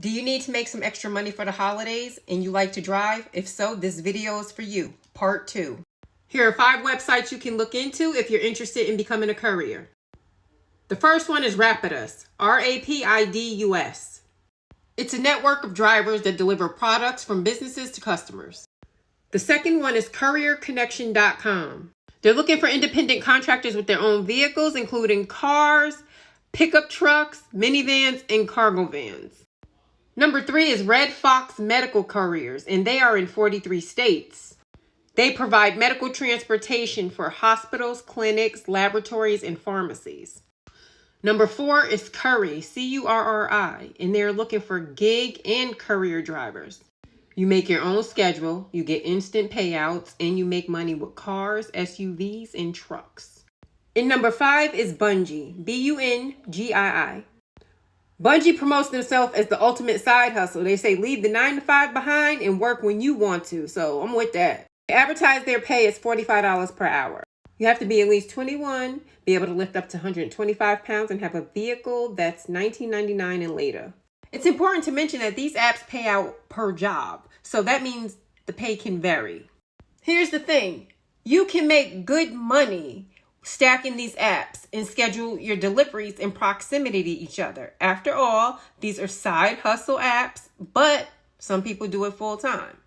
Do you need to make some extra money for the holidays and you like to drive? If so, this video is for you. Part 2. Here are 5 websites you can look into if you're interested in becoming a courier. The first one is Rapidus, R-A-P-I-D-U-S. It's a network of drivers that deliver products from businesses to customers. The second one is CourierConnection.com. They're looking for independent contractors with their own vehicles, including cars, pickup trucks, minivans, and cargo vans. Number 3 is Red Fox Medical Couriers, and they are in 43 states. They provide medical transportation for hospitals, clinics, laboratories, and pharmacies. Number 4 is Courier, C-U-R-R-I, and they're looking for gig and courier drivers. You make your own schedule, you get instant payouts, and you make money with cars, SUVs, and trucks. And number 5 is Bungie, B-U-N-G-I-I. Bungie promotes themselves as the ultimate side hustle. They say leave the 9 to 5 behind and work when you want to. So I'm with that. They advertise their pay as $45 per hour. You have to be at least 21, be able to lift up to 125 pounds, and have a vehicle that's $19.99 and later. It's important to mention that these apps pay out per job. So that means the pay can vary. Here's the thing. You can make good money stacking these apps and schedule your deliveries in proximity to each other. After all, these are side hustle apps, but some people do it full time.